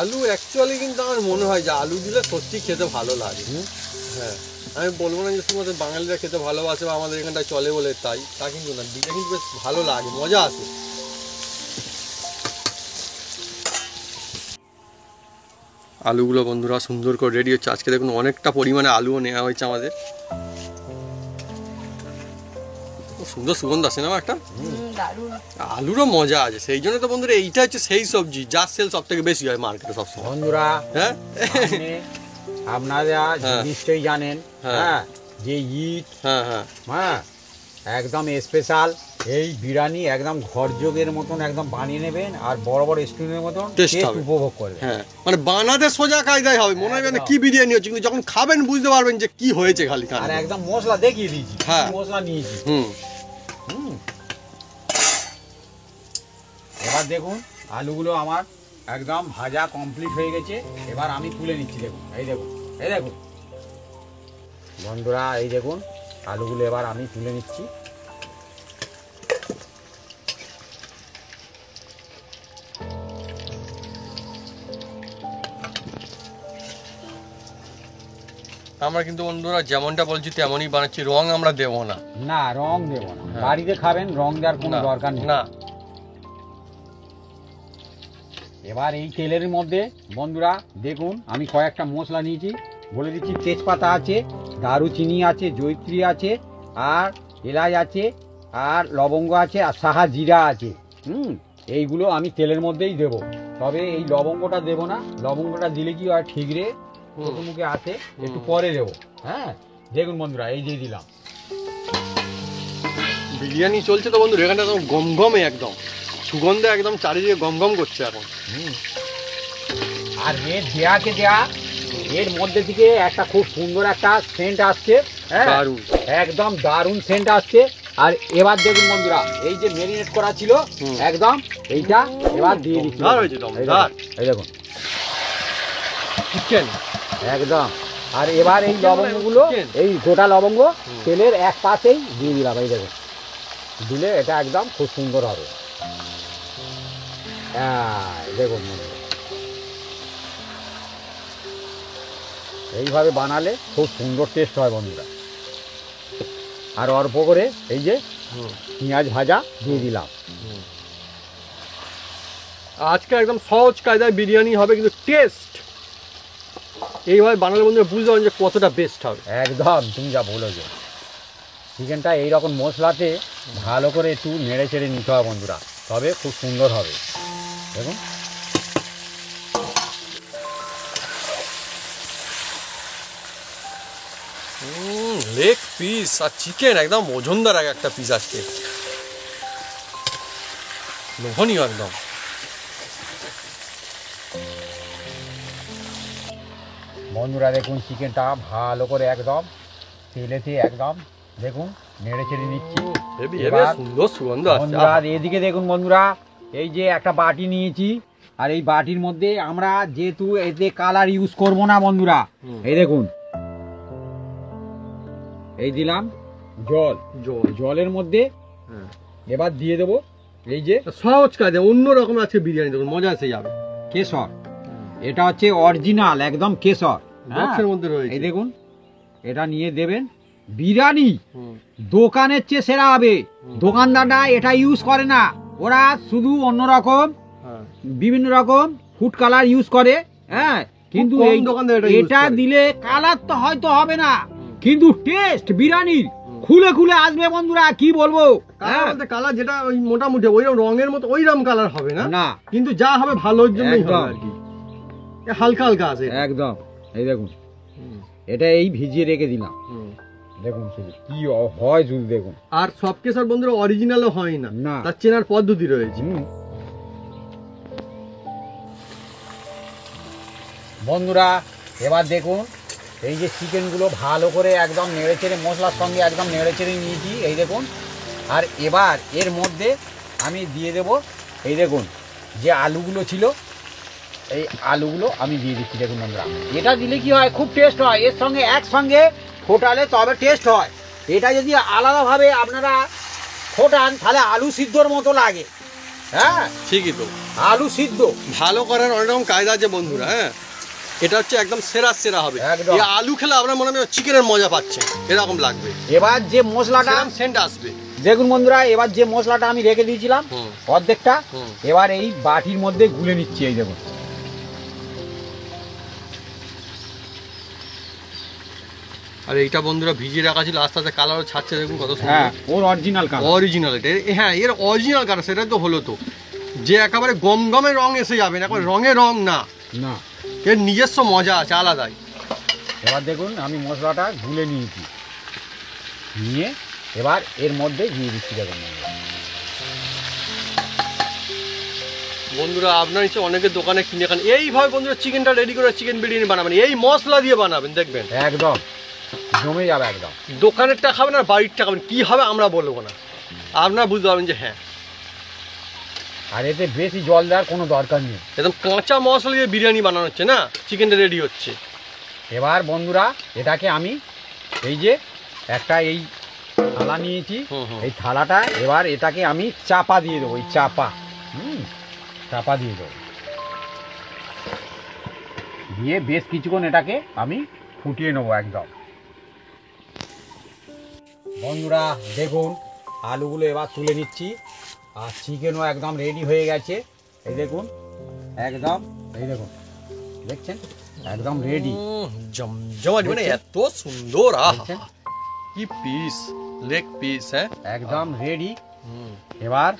আলু অ্যাকচুয়ালি কিন্তু আমার মনে হয় যে আলু দিলে সত্যি খেতে ভালো লাগে। হ্যাঁ আমি বলবো না যে শুধুমাত্র বাঙালিরা খেতে ভালোবাসে বা আমাদের এখানটায় চলে বলে তাই, তা কিন্তু না, দিলে কিন্তু বেশ ভালো লাগে, মজা আসে। আলুগুলো বন্ধুরা সুন্দর করে রেডি হচ্ছে। আজকে দেখুন অনেকটা পরিমাণে আলুও নেওয়া হয়েছে আমাদের, সুন্দর সুগন্ধ আসে না একটা, আলুরও মজা আছে। সেই জন্য তো বন্ধুরা এইটা হচ্ছে সেই সবজি যার সেল সব থেকে বেশি হয় মার্কেটে সবসময়। বন্ধুরা হ্যাঁ আপনারা নিশ্চয়ই জানেন হ্যাঁ যে ঈদ হ্যাঁ একদম স্পেশাল এই বিরিয়ানি একদম ঘরযোগের মতন একদম বানিয়ে নেবেন আর বড় বড় স্টুডেন্টের মতন টেস্ট উপভোগ করবেন। হ্যাঁ মানে বানাতে সোজা কায়দায় হবে, মনে হবে না কি বিরিয়ানি হচ্ছে, কিন্তু যখন খাবেন বুঝতে পারবেন যে কি হয়েছে খালি। আর একদম মশলা দেখিয়ে দিয়েছি, হ্যাঁ মশলা নিয়েছি। এবার দেখুন আলুগুলো আমার একদম ভাজা কমপ্লিট হয়ে গেছে, এবার আমি তুলে নিচ্ছি। দেখুন এই দেখুন এই দেখুন বন্ধুরা, এই দেখুন আলুগুলো এবার আমি তুলে নিচ্ছি। আমরা কিন্তু বন্ধুরা যেমনটা বলছি তেমনই বানাচ্ছি, রং আমরা দেবো না। না রং দেবো না, বাড়িতে খাবেন রং দেওয়ার কোনো দরকার নেই। না এবার এই তেলের মধ্যে বন্ধুরা দেখুন আমি কয়েকটা মশলা নিয়েছি, বলে দিচ্ছি। তেজপাতা আছে, দারুচিনি আছে, জয়িত্রী আছে, আর এলাচ আছে, আর লবঙ্গ আছে আর সাহা জিরা আছে। এইগুলো আমি তেলের মধ্যেই দেব, তবে এই লবঙ্গটা দেব না। লবঙ্গটা দিলে কি হয় ঠিকরে মুখে আসে, একটু পরে দেবো। হ্যাঁ দেখুন বন্ধুরা, এই যে দিলাম। বিরিয়ানি চলছে তো বন্ধুরা, এখানটা একদম গমগমে, একদম সুগন্ধে একদম চারিদিকে গমগম করছে এখন। আর এর দেয়াকে দেয়া এর মধ্যে থেকে একটা খুব সুন্দর একটা সেন্ট আসছে। হ্যাঁ দারুণ, একদম দারুণ সেন্ট আসছে। আর এবার দেখুন বন্ধুরা, এই যে মেরিনেট করা ছিল একদম, এইটা এবার দিয়ে দিচ্ছি। এই দেখুন চিকেন একদম। আর এবার এই লবঙ্গগুলো, এই গোটা লবঙ্গ তেলের এক পাশেই দিয়ে দিলাম। এই দেখুন, দিলে এটা একদম খুব সুন্দর হবে। দেখুন এইভাবে বানালে খুব সুন্দর টেস্ট হয় বন্ধুরা। আর অল্প করে এই যে পেঁয়াজ ভাজা দিয়ে দিলাম। আজকে একদম সহজ কায়দায় বিরিয়ানি হবে, কিন্তু টেস্ট এইভাবে বানালে বন্ধুরা বুঝতে পারেন যে কতটা বেস্ট হবে। একদম তুমি যা বলেছো, চিকেনটা এইরকম মশলাতে ভালো করে একটু নেড়ে চেড়ে নিতে হবে বন্ধুরা, তবে খুব সুন্দর হবে। দেখুন লেগ পিস আর চিকেন একদম ওজনদার একটা পিস আজকে, লোভনীয় একদম। বন্ধুরা দেখুন, চিকেনটা ভালো করে একদম তেলেতে একদম দেখুন নেড়ে চেড়ে নিচ্ছি। সুন্দর সুগন্ধ বন্ধুরা এদিকে দেখুন বন্ধুরা, এই যে একটা বাটি নিয়েছি, আর এই বাটির মধ্যে আমরা যেহেতু এতে কালার ইউজ করব না বন্ধুরা, এই দেখুন এই দিলাম জল। জলের মধ্যে এবার দিয়ে দেবো এই যে সহজ কাজে অন্য রকম আছে বিরিয়ানি, দেখুন মজা এসে যাবে। কেশর, এটা হচ্ছে অরিজিনাল একদম কেশর, বক্সের মধ্যে রয়েছে। এই দেখুন, এটা নিয়ে দেবেন। বিরিয়ানি দোকানের চেয়ে সেরা হবে। দোকানদাররা এটা ইউজ করে না, ওরা শুধু অন্যরকম বিভিন্ন রকম ফুড কালার ইউজ করে। হ্যাঁ, কিন্তু এটা দিলে কালার তো হয়তো হবে না, কিন্তু টেস্ট বিরিয়ানির খুলে খুলে আসবে বন্ধুরা। কি বলবো, কালার যেটা ওই মোটামুটি ওইরকম রঙের মতো ওইরকম কালার হবে না, না কিন্তু যা হবে ভালোর জন্যই হবে আর কি, হালকা হালকা আছে একদম। এই দেখুন, এটা এই ভিজিয়ে রেখে দিলাম। দেখুন শুধু কি হয় শুধু দেখুন। আর সব কেশর বন্ধুরা অরিজিনালও হয় না, তার চেনার পদ্ধতি রয়েছে। বন্ধুরা এবার দেখুন, এই যে চিকেনগুলো ভালো করে একদম নেড়ে চেড়ে মশলার সঙ্গে একদম নেড়ে চেড়ে নিয়েছি। এই দেখুন, আর এবার এর মধ্যে আমি দিয়ে দেব এই দেখুন যে আলুগুলো ছিল, এই আলুগুলো আমি দিয়ে দিচ্ছি। দেখুন বন্ধুরা, এটা দিলে কি হয়, খুব টেস্ট হয়। এর সঙ্গে একসঙ্গে ফোটালে তবে টেস্ট হয়। এটা যদি আলাদাভাবে আপনারা ফোটান তাহলে আলু সিদ্ধর মতো লাগে। হ্যাঁ ঠিকই তো, আলু সিদ্ধ ভালো করার অনেক রকম কায়দা আছে বন্ধুরা। হ্যাঁ, এটা হচ্ছে একদম সেরা সেরা হবে। এই আলু খেলে আপনার মনে হবে চিকেনের মজা পাচ্ছেন, এরকম লাগবে। এবার যে মশলাটা সেন্ট আসবে দেখুন বন্ধুরা, এবার যে মশলাটা আমি রেখে দিয়েছিলাম অর্ধেকটা, এবার এই বাটির মধ্যে গুলে নিচ্ছি। এই দেখুন, আর এইটা বন্ধুরা ভিজিয়ে রাখা ছিল, আস্তে আস্তে কালারও ছাড়ছে। দেখুন কত সুন্দর। হ্যাঁ, ওর অরিজিনাল কালার। অরিজিনাল এটা, হ্যাঁ এর অরিজিনাল কালার। সেটা তো হলো তো যে একেবারে গমগমে রং এসে যাবে না, একবার রঙে রং না, না এর নিজস্ব মজা আছে আলাদাই। এবার দেখুন আমি মশলাটা গুলে নিয়েছি, নিয়ে এবার এর মধ্যে দিয়ে দিচ্ছি। দেখুন বন্ধুরা, আপনার ইচ্ছে অনেকের দোকানে কিনে খান, এইভাবে বন্ধুরা চিকেনটা রেডি করে চিকেন বিরিয়ানি বানাবেন, এই মশলা দিয়ে বানাবেন, দেখবেন একদম জমে যাবে একদম। দোকানেরটা খাবেন আর বাড়িরটা খাবেন, কি হবে আমরা বলবো না, আপনারা বুঝতে পারবেন যে হ্যাঁ। আর এতে বেশি জল দেওয়ার কোনো দরকার নেই, একদম কাঁচা মশলা দিয়ে বিরিয়ানি বানানো হচ্ছে না, চিকেনটা রেডি হচ্ছে। এবার বন্ধুরা এটাকে আমি এই যে একটা এই থালা নিয়েছি, এই থালাটা এবার এটাকে আমি চাপা দিয়ে দেবো। এই চাপা চাপা দিয়ে দেবো, দিয়ে বেশ কিছুক্ষণ এটাকে আমি ফুটিয়ে নেবো একদম। বন্ধুরা দেখুন, আলুগুলো এবার তুলে নিচ্ছি, আর চিকেনও একদম রেডি হয়ে গেছে। এই দেখুন একদম, এই দেখুন দেখছেন একদম রেডি, জমজমাট, মানে এত সুন্দর। কি পিস, লেগ পিস, হ্যাঁ একদম রেডি। এবার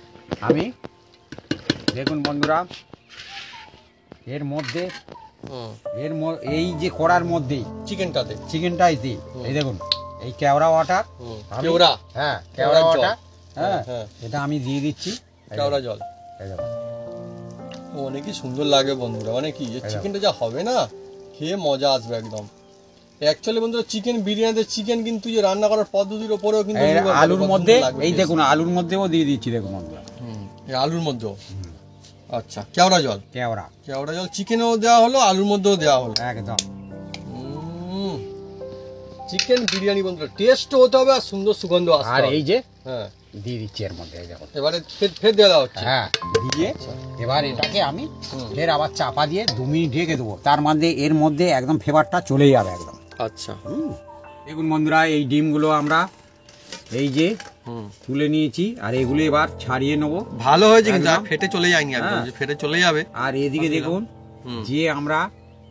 আমি দেখুন বন্ধুরা, এর মধ্যে এই যে কড়ার মধ্যেই চিকেনটাই দিই। এই দেখুন এই কেওড়া ওয়াটার, কেওড়া, হ্যাঁ কেওড়া জল। ওয়াটার, হ্যাঁ হ্যাঁ। এটা আমি দিয়ে দিচ্ছি। কেওড়া জল। এই দেখুন অনেকই সুন্দর লাগে বন্ধুরা, মানে কি চিকেনটা যা হবে না, খেয়ে মজা আসবে একদম। অ্যাকচুয়ালি বন্ধুরা চিকেন বিরিয়ানিতে চিকেন কিন্তু যে রান্না করার পদ্ধতির উপরেও কিন্তু এই নির্ভর করে, আলুর কত মধ্যে সুন্দর লাগবে এই taste। দেখুন আলুর মধ্যেও দিয়ে দিচ্ছি দেখুন বন্ধুরা। এই আলুর মধ্যেও, আচ্ছা কেওড়া জল, কেওড়া জল চিকেনেও দেওয়া হলো, আলুর মধ্যেও দেওয়া হলো। একদম। চিকেন বিরিয়ানি বন্ধুরা টেস্ট হতে হবে আর সুন্দর সুগন্ধ আসতে আর হবে। এই যে হ্যাঁ দিয়ে দিচ্ছি এর মধ্যে, এই দেখুন এবারে ফের দেওয়া হচ্ছে। হ্যাঁ দিয়ে এবার এটাকে আমি ফের আবার চাপা দিয়ে 2 মিনিট ঢেকে দেবো। তার মধ্যে এর মধ্যে একদম ফ্লেভারটা চলে যাবে একদম। আচ্ছা দেখুন বন্ধুরা এই ডিমগুলো আমরা এই যে তুলে নিয়েছি, আর এগুলো এবার ছাড়িয়ে নেবো। ভালো হয়েছে কিন্তু একদম। আর ফেটে চলে যায়নি একদম, হ্যাঁ। যে ফেটে চলে যাবে। আর এদিকে দেখুন যে আমরা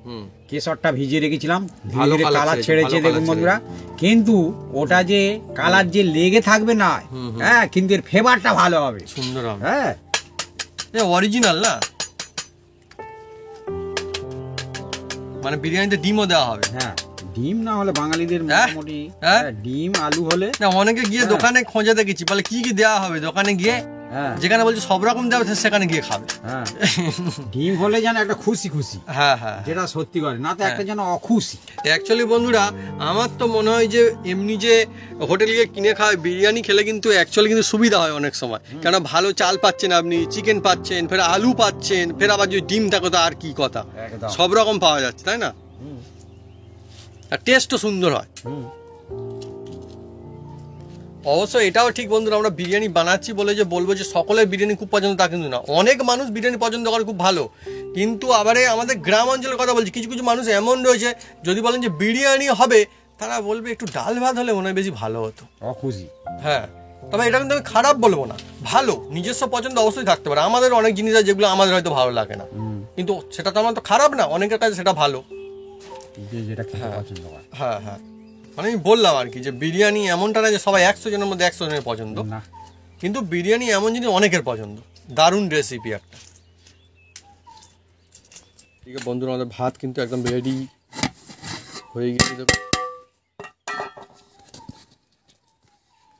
হুম কেশরটা ভিজিয়ে রেখেছিলাম, ভালো ধীরে ধীরে colour কালার ছেড়েছে, ছেড়েছে ভালো দেখুন colour বন্ধুরা। কিন্তু ওটা যে কালার যে লেগে থাকবে না, হ্যাঁ কিন্তু এর ফ্লেভারটা ভালো হবে, সুন্দর হবে, হ্যাঁ অরিজিনাল না, মানে বিরিয়ানিতে ডিমও দেওয়া হবে। হ্যাঁ ডিম না হলে বাঙালিদের হ্যাঁ? মোটামুটি হ্যাঁ? ডিম আলু হলে না অনেকে গিয়ে হ্যাঁ। দোকানে খোঁজে দেখেছি, বলে কি কি দেওয়া হবে, দোকানে গিয়ে হ্যাঁ যেখানে বলছে সব রকম দেওয়া হবে সেখানে গিয়ে খাবে। হ্যাঁ ডিম হলে যেন একটা খুশি খুশি, হ্যাঁ হ্যাঁ যেটা সত্যি করে না তো একটা যেন অখুশি। অ্যাকচুয়ালি বন্ধুরা আমার তো মনে হয় যে এমনি যে হোটেলে গিয়ে কিনে খাওয়া বিরিয়ানি খেলে কিন্তু অ্যাকচুয়ালি কিন্তু সুবিধা হয় অনেক সময়, কেন ভালো চাল পাচ্ছেন, আপনি চিকেন পাচ্ছেন, ফের আলু পাচ্ছেন, ফের আবার যদি ডিম থাকে তো আর কি কথা, একদম। সব রকম পাওয়া যাচ্ছে তাই না, আর টেস্টও সুন্দর হয়। অবশ্য এটাও ঠিক বন্ধুরা, আমরা বিরিয়ানি বানাচ্ছি বলে যে বলবো যে সকলের বিরিয়ানি খুব পছন্দ তা কিন্তু না, অনেক মানুষ বিরিয়ানি পছন্দ করে খুব ভালো, কিন্তু আবারে আমাদের গ্রাম অঞ্চলের কথা বলছি, কিছু কিছু মানুষ এমন রয়েছে যদি বলেন যে বিরিয়ানি হবে তারা বলবে একটু ডাল ভাত হলে মনে হয় বেশি ভালো হতো। অখুশি। হ্যাঁ তবে এটা কিন্তু আমি খারাপ বলবো না, ভালো, নিজস্ব পছন্দ অবশ্যই থাকতে পারে, আমাদের অনেক জিনিস আছে যেগুলো আমাদের হয়তো ভালো লাগে না, কিন্তু সেটা তো আমার তো খারাপ না, অনেকের কাছে সেটা ভালো। যেটা খেতে পছন্দ করে। হ্যাঁ হ্যাঁ মানে আমি বললাম আর কি যে বিরিয়ানি এমনটা না যে সবাই 100 জনের মধ্যে 100 জনের পছন্দ, না কিন্তু বিরিয়ানি এমন জিনিস অনেকের পছন্দ, দারুণ রেসিপি একটা। ঠিক আছে বন্ধুরা, আমাদের ভাত কিন্তু একদম রেডি হয়ে গেছে, দেখো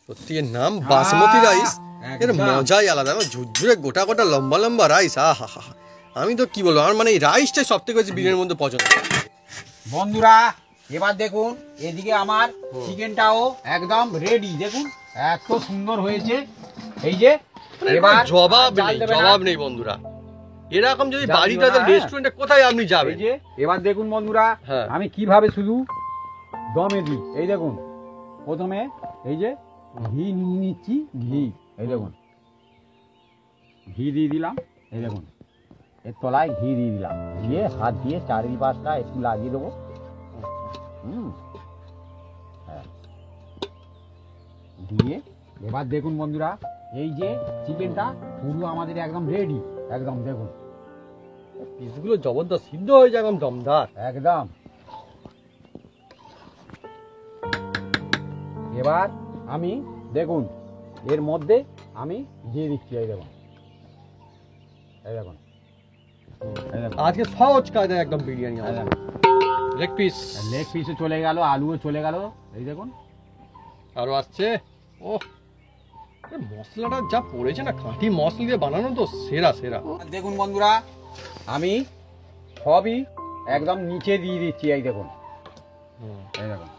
সত্যি এর নাম বাসমতি রাইস, এর একদম। মজাই আলাদা, ঝুরঝুরে গোটা গোটা লম্বা লম্বা রাইস, আহা হা হা, আমি তো কি বলবো, আমার মানে এই রাইসটাই সব থেকে বেশি বিরিয়ানির মধ্যে পছন্দ। বন্ধুরা এবার দেখুন এদিকে আমার চিকেনটাও একদম রেডি, দেখুন এত সুন্দর হয়েছে। এই যে এবার জবাব জাল নেই, দেবে না। জবাব নেই বন্ধুরা, এরকম যদি জাল বাড়িতে দেবে না, রেস্টুরেন্টে কোথায় আপনি যাবেন। এই যে এবার দেখুন বন্ধুরা হ্যাঁ। আমি কিভাবে শুধু দমে দিই। এই দেখুন প্রথমে এই যে ঘি নিয়ে নিচ্ছি, ঘি এই দেখুন ঘি দিয়ে দিলাম, এই দেখুন এর তলায় ঘি দিয়ে দিলাম, দিয়ে হাত দিয়ে চারিপাশটা একটু লাগিয়ে দেবো। হ্যাঁ দিয়ে এবার দেখুন বন্ধুরা এই যে চিকেনটা পুরো আমাদের একদম রেডি, একদম দেখুন পিসগুলো জবরদস্ত সিদ্ধ হয়ে যায়, একদম দমদার। একদম। এবার আমি দেখুন এর মধ্যে আমি দিয়ে দিচ্ছি, এই দেখুন এই দেখুন এই দেখুন আজকে সহজ কায়দায় একদম বিরিয়ানি এই হবে, দেখুন। লেগ পিস লেগ পিসও চলে গেল, আলুও চলে গেল, এই দেখুন আরো আসছে। ও মশলাটা যা পড়েছে না, খাঁটি মশলা দিয়ে বানানো তো সেরা সেরা। দেখুন বন্ধুরা আমি সবই একদম নিচে দিয়ে দিচ্ছি, এই দেখুন এই দেখুন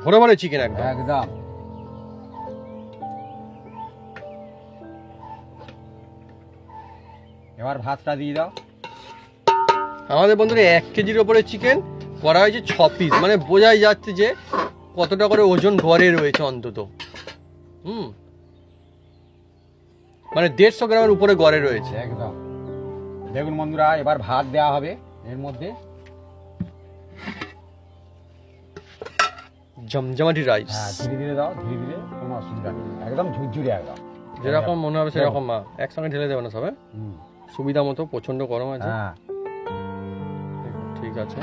ভরে ভরে চিকেন একদম। একদম। এবার ভাতটা দিয়ে দাও। আমাদের বন্ধুরা 1 কেজির ওপরে চিকেন করা হয়েছে 6 পিস, মানে বোঝাই যাচ্ছে যে কতটা করে ওজন গড়ে রয়েছে অন্তত, মানে 150 গ্রামের উপরে গড়ে রয়েছে একদম। দেখুন বন্ধুরা এবার ভাত দেওয়া হবে এর মধ্যে, জমজমাটি রাইস। হ্যাঁ ধীরে ধীরে দাও, ধীরে ধীরে, কোনো অসুবিধা নেই, একদম ঝুরঝুরে একদম যেরকম মনে হবে সেরকম, মা একসঙ্গে ঢেলে দেবে না সবে, সুবিধা মতো, প্রচন্ড গরম আছে। হ্যাঁ ঠিক আছে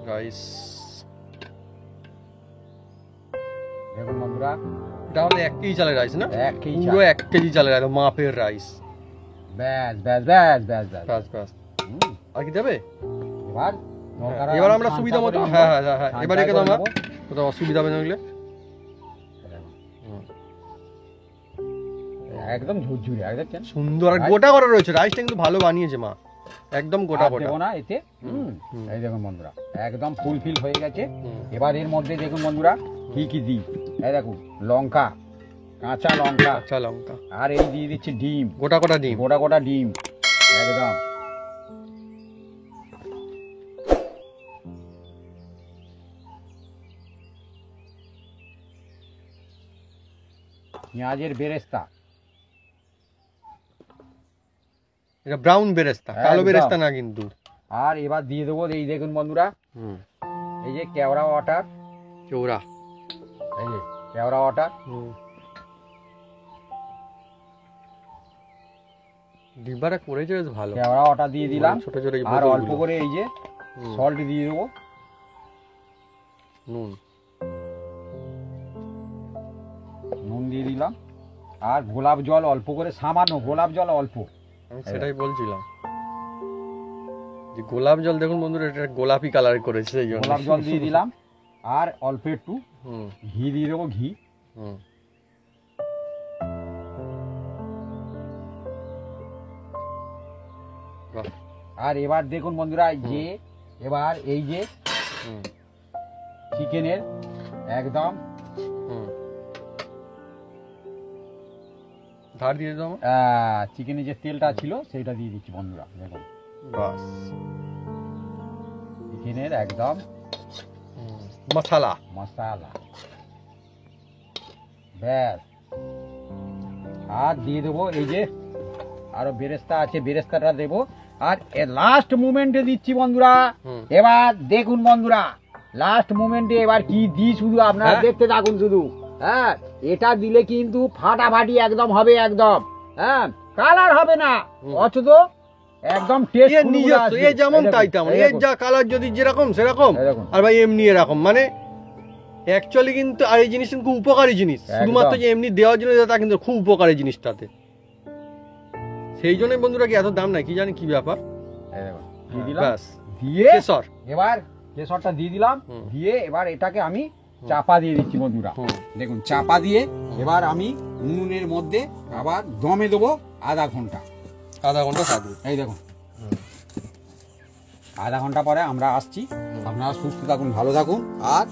রাইস দেখুন বন্ধুরা, এটা হলো 1 কেজি চালের রাইস না? 1 কেজি পুরো 1 কেজি চালের রাইস, মাপের রাইস। ব্যাস ব্যাস ব্যাস ব্যাস ব্যাস। ব্যাস ব্যাস। হুম, আর কি যাবে? এবার লঙ্কাটা এবার আমরা ছাঁচা সুবিধা মতো, করে নেবো। হ্যাঁ হ্যাঁ হ্যাঁ, ছাঁচা এবার করে এখানে আমার নেবো। কোথাও অসুবিধা হবে না হলে। একদম ঝুরঝুরে, আর দেখছেন সুন্দর আর গোটা করা রয়েছে, রাইসটা কিন্তু ভালো বানিয়েছে মা, একদম গোটা আর গোটা। দেবো না এতে। এই দেখুন বন্ধুরা, একদম ফুলফিল হয়ে গেছে। হুম। এবার এর মধ্যে দেখুন বন্ধুরা কি কি দিই। এই দেখুন লঙ্কা, কাঁচা লঙ্কা, কাঁচা লঙ্কা, আর এই দিয়ে দিচ্ছি ডিম, গোটা গোটা ডিম। গোটা গোটা ডিম একদম। পেঁয়াজের বেরেস্তা, এটা ব্রাউন বেরেস্তা, কালো একদম। বেরেস্তা না কিন্তু। আর এবার দিয়ে দেবো এই দেখুন বন্ধুরা, এই যে কেওড়া ওয়াটার, চৌড়া, এই যে কেওড়া ওয়াটার। ডিব্বাটা করেছে বেশ ভালো। কেওড়া ওয়াটার দিয়ে দিলাম। ছোট ছোট এই আর বোতলগুলো। অল্প করে এই যে সল্ট দিয়ে দেবো, নুন, নুন দিয়ে দিলাম। আর গোলাপ জল অল্প করে, সামান্য গোলাপ জল অল্প। আমি সেটাই বলছিলাম যে গোলাপ জল দেখুন বন্ধুরা, এটা গোলাপি কালার করেছে এই জন্য। গোলাপ জল দিয়ে দিলাম। আর অল্প একটু হুম ঘি দিয়ে দেবো, ঘি। হুম। বাহ। আর এবার দেখুন বন্ধুরা, যে এবার এই যে হুম চিকেনের একদম হুম। ধার দিয়ে দাও। চিকেনের যে তেলটা ছিল সেইটা দিয়ে দিচ্ছি বন্ধুরা। দেখুন বাস, চিকেনের একদম মশলা। মশলা, ব্যাস। আর দিয়ে দেবো এই যে আরো বেরেস্তা আছে, বেরেস্তাটা দেবো। আর লাস্ট মুমেন্টে দিচ্ছি বন্ধুরা। হুম। এবার দেখুন বন্ধুরা, লাস্ট মুমেন্টে এবার কি দিই শুধু আপনারা হ্যাঁ? দেখতে থাকুন শুধু। হ্যাঁ, এটা দিলে কিন্তু ফাটাফাটি একদম হবে, একদম। হ্যাঁ, কালার হবে না, অথচ একদম টেস্ট এর নিজস্ব, এ যেমন তাই তেমন, এর যা কালার যদি যেরকম সেরকম, আর ভাই এমনি এরকম, মানে অ্যাকচুয়ালি কিন্তু আর এই জিনিসটা খুব উপকারী জিনিস, শুধুমাত্র যে এমনি দেওয়ার জন্য তা কিন্তু খুব উপকারী জিনিসটাতে। সেই জন্যই বন্ধুরা কি এত দাম নাই, কি জানি কি ব্যাপার। দিয়ে দিলাম, ব্যাস, দিয়ে কেশর। এবার কেশরটা দিয়ে দিলাম। হুম। দিয়ে এবার এটাকে আমি চাপা দিয়ে দিচ্ছি বন্ধুরা। হুম। দেখুন চাপা দিয়ে এবার আমি উনুনের মধ্যে আবার দমে দেবো আধা ঘন্টা। আধা ঘন্টা থাকবে। এই দেখুন, আধা ঘন্টা পরে আমরা আসছি। আপনারা সুস্থ থাকুন, ভালো থাকুন। আর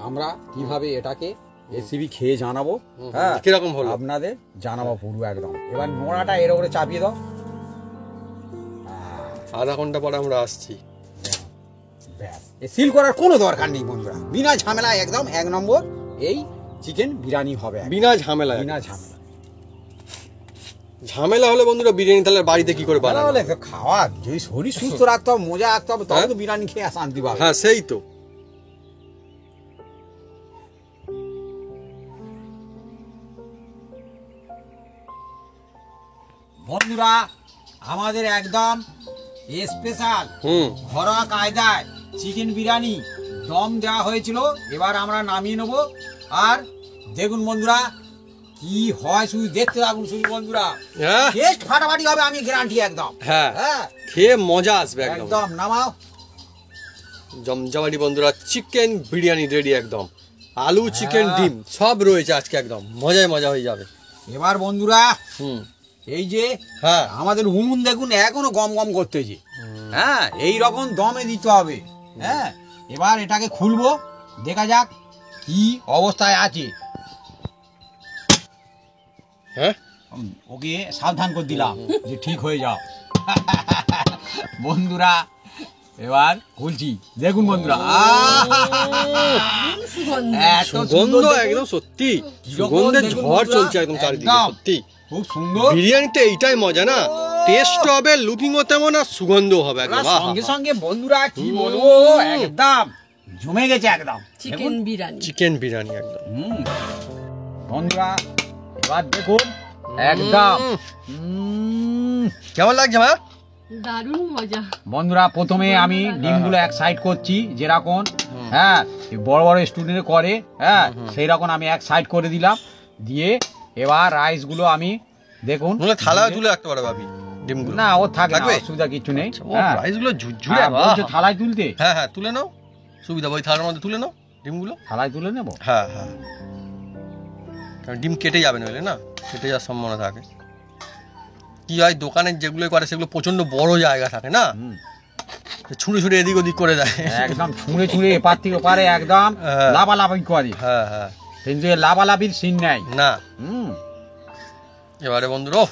আমরা কিভাবে এটাকে রেসিপি খেয়ে জানাবো, হ্যাঁ কিরকম হলো আপনাদের জানাবো পুরো একদম। এবার নোড়াটা এর উপরে চাপিয়ে দাও। আধা ঘন্টা পরে আমরা আসছি। ব্যাস, সিল করার কোনো দরকার নেই বন্ধুরা, বিনা ঝামেলায় একদম 1 নম্বর এই চিকেন বিরিয়ানি হবে। বিনা ঝামেলা। বিনা ঝামেলা। ঝামেলা হলে বন্ধুরা বিরিয়ানি তাহলে বাড়িতে কি করে বানাবো? হলে তো খাওয়া, যদি শরীর সুস্থ রাখতে হবে, মজা রাখতে হবে, তবে তো বিরিয়ানি খেয়ে শান্তি পাবে। হ্যাঁ সেই তো। বন্ধুরা আমাদের একদম স্পেশাল ঘরোয়া কায়দায় চিকেন বিরিয়ানি দম দেওয়া হয়েছিল। এবার আমরা নামিয়ে নেব। আর দেখুন বন্ধুরা কি হয়, শুধু দেখতে থাকুন শুধু বন্ধুরা। হ্যাঁ টেস্ট ফাটাফাটি হবে, আমি গ্যারান্টি একদম। হ্যাঁ, হ্যাঁ খেয়ে মজা আসবে একদম। একদম নামাও। জমজমাটি বন্ধুরা, চিকেন বিরিয়ানি রেডি একদম। আলু, চিকেন, ডিম সব রয়েছে আজকে, একদম মজায় মজা হয়ে যাবে। এবার বন্ধুরা হুম এই যে হ্যাঁ আমাদের উনুন দেখুন এখনো গম গম করতেছে। হ্যাঁ, এই রকম দমে দিতে হবে। হ্যাঁ, এবার এটাকে খুলবো, দেখা যাক কি অবস্থায় আছে। হ্যাঁ ওকে সাবধান করে দিলাম যে ঠিক হয়ে যাও। বন্ধুরা এবার খুলছি, দেখুন বন্ধুরা, এত সুগন্ধ সুন্দর দেখুন। একদম সত্যি, কিরকম সুগন্ধের দেখুন ঝড় বন্ধুরা, চলছে একদম চারিদিকে। একদম। সত্যি খুব সুন্দর। বিরিয়ানিতে এইটাই মজা না, টেস্ট হবে, লুকিংও তেমন, আর সুগন্ধ হবে একদম। আহা, সঙ্গে সঙ্গে বন্ধুরা কি বলবো, একদম জমে গেছে একদম চিকেন বিরিয়ানি। চিকেন বিরিয়ানি একদম। বন্ধুরা এবার দেখুন একদম কেমন লাগছে মা? দারুণ মজা। বন্ধুরা প্রথমে আমি ডিমগুলো এক সাইড করছি যেরকম, হ্যাঁ এই বড় বড় স্টুডেন্ট করে, হ্যাঁ সেই রকম আমি এক সাইড করে দিলাম, দিয়ে এবার রাইস গুলো আমি দেখুন থালায় তুলে রাখতে পারো ভাবি ডিমগুলো। না ও থাকবে থাকবে? অসুবিধা কিছু নেই। ও রাইস গুলো ঝুরঝুরে, বলছো থালায় তুলতে? হ্যাঁ হ্যাঁ তুলে নাও, সুবিধা ওই থালার মধ্যে তুলে নাও ডিমগুলো। থালায় তুলে নেবো? হ্যাঁ হ্যাঁ, কারণ ডিম কেটে যাবে নইলে না, কেটে যাওয়ার সম্ভাবনা থাকে। কি হয় দোকানে যেগুলো করে সেগুলো প্রচন্ড বড় জায়গা থাকে না, ছুঁড়ে ছুঁড়ে এদিক ওদিক করে দেয়, একদম ছুঁড়ে ছুঁড়ে এপার থেকে ওপারে একদম লাভালাভি করে। হ্যাঁ হ্যাঁ, কিন্তু এ লাভালাভির সিন নাই না। এবারে বন্ধুরা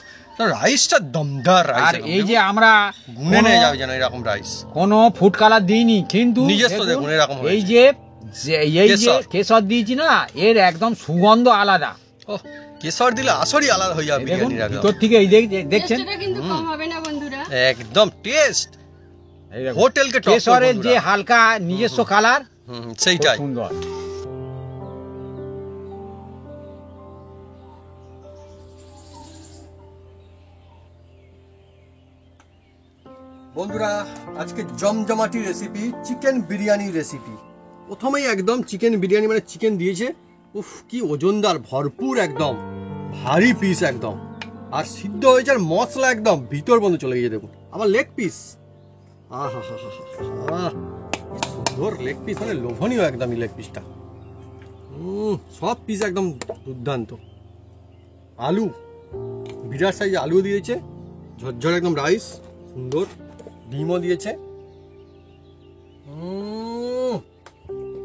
রাইসটা দমদার রাইস, আর এই যে আমরা গুনে নিয়ে যাবে যেন এরকম রাইস, কোনো ফুড কালার দিইনি, কিন্তু নিজস্ব দেখুন এরকম এই যে কেশর দিয়েছি না, এর একদম সুগন্ধ আলাদা। ও কেশর দিলে আসরই আলাদা হয়ে যাবে বিরিয়ানির, একদম ভিতর থেকে এই দেখছেন টেস্টটা কিন্তু কম হবে না বন্ধুরা, একদম টেস্ট হোটেলকে টপ। কেশরের যে হালকা নিজস্ব কালার, সেইটাই সুন্দর। বন্ধুরা আজকে জমজমাটি রেসিপি, চিকেন বিরিয়ানি রেসিপি। প্রথমেই একদম চিকেন বিরিয়ানি মানে চিকেন দিয়েছে, উফ কি ওজনদার, ভরপুর একদম ভারী পিস একদম, আর সিদ্ধ হয়েছে আর মশলা একদম ভিতর বন্ধু চলে গিয়ে দেখুন। আবার লেগ পিস, আহা হা হা হা, সুন্দর লেগ পিস, মানে লোভনীয় একদম লেগ পিসটা। সব পিস একদম দুর্দান্ত। আলু বিরাট সাইজ আলু দিয়েছে, ঝরঝর একদম রাইস, সুন্দর ডিমও দিয়েছে।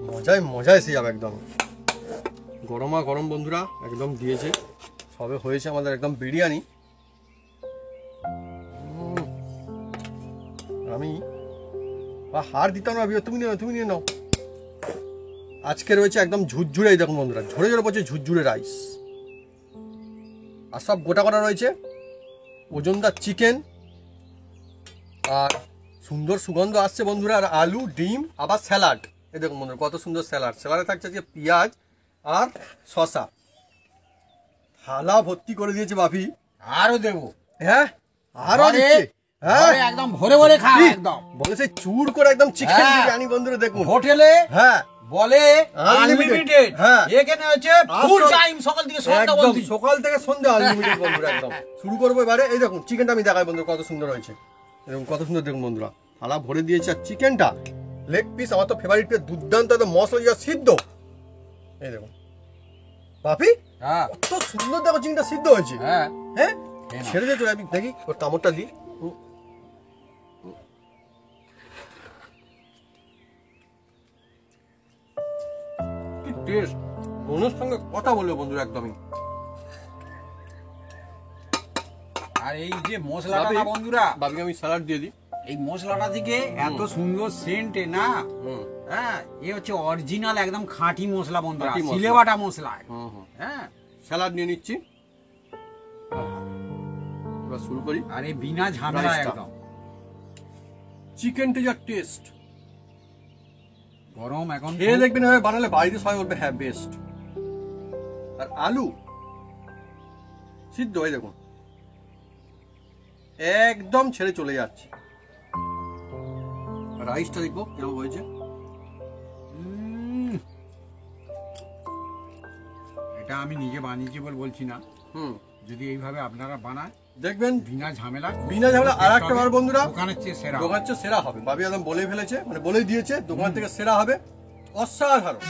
মজায় মজায় এসে যাবে একদম, গরমা গরম বন্ধুরা একদম দিয়েছে, সবে হয়েছে আমাদের একদম বিরিয়ানি। আমি হার দিতাম না, তুমি নিয়ে নাও। আজকে রয়েছে একদম ঝুরঝুরে, দেখুন বন্ধুরা ঝরে ঝরে পড়ছে ঝুরঝুরে রাইস, আর সব গোটা গোটা রয়েছে, ওজনদার চিকেন, আর সুন্দর সুগন্ধ আসছে বন্ধুরা, আর আলু ডিম আবার স্যালাড। এই দেখুন বন্ধুরা কত সুন্দর স্যালাড, স্যালাডে থাকছে আজকে পেঁয়াজ আর শসা। থালা ভর্তি করে দিয়েছে বাপি, আরো দেবো। হ্যাঁ আরো দিচ্ছে, হ্যাঁ একদম ভরে ভরে খাও একদম, বলেছে চুর করে একদম চিকেন বিরিয়ানি বন্ধুরা দেখুন। হোটেলে হ্যাঁ বলে আনলিমিটেড, হ্যাঁ এখানে হচ্ছে ফুল টাইম, সকাল থেকে সন্ধ্যা একদম পর্যন্ত, সকাল থেকে সন্ধ্যা আনলিমিটেড বন্ধুরা একদম। শুরু করবো এবারে, এই দেখুন চিকেনটা আমি দেখাই বন্ধুরা কত সুন্দর হয়েছে, এরকম কত সুন্দর দেখুন বন্ধুরা, থালা ভরে দিয়েছে। আর চিকেনটা লেগ পিস আমার তো ফেভারিট পিস, দুর্দান্ত একদম মশলা সিদ্ধ। এই দেখুন বাপি হ্যাঁ কত সুন্দর দেখো চিকেনটা সিদ্ধ হয়েছে। হ্যাঁ হ্যাঁ ছেড়ে দিয়ে আমি দেখি ওর কামড়টা দিই। কি টেস্ট, মনের সঙ্গে কথা বলবে বন্ধুরা একদমই। আর এই যে মশলাটা না বন্ধুরা, বাবিকে আমি স্যালাড দিয়ে দিই। এই মশলাটা থেকে এত সুন্দর সেন্ট না, হ্যাঁ এ হচ্ছে অরিজিনাল একদম খাঁটি মশলা বন্ধুরা, খাঁটি মশলা। সিলেবাটা মশলা। হ্যাঁ স্যালাড নিয়ে নিচ্ছি, এবার শুরু করি। আর এই বিনা ঝামেলা রাইসটা। একদম চিকেনটা যা টেস্ট, গরম এখন খেয়ে দেখবেন এভাবে বানালে বাড়িতে সবাই বলবে হ্যাঁ বেস্ট। আর আলু সিদ্ধ হয়ে দেখুন একদম ছেড়ে চলে যাচ্ছে। রাইসটা দেখবো কেমন হয়েছে। এটা আমি নিজে বানিয়েছি বলে বলছি না, যদি এইভাবে আপনারা বানান দেখবেন বিনা ঝামেলা, আর একটা বার বন্ধুরা দোকানের চেয়ে সেরা, দোকানের চেয়ে সেরা হবে। বাবি একদম বলে ফেলেছে, মানে বলেই দিয়েছে দোকান থেকে সেরা হবে, অসাধারণ।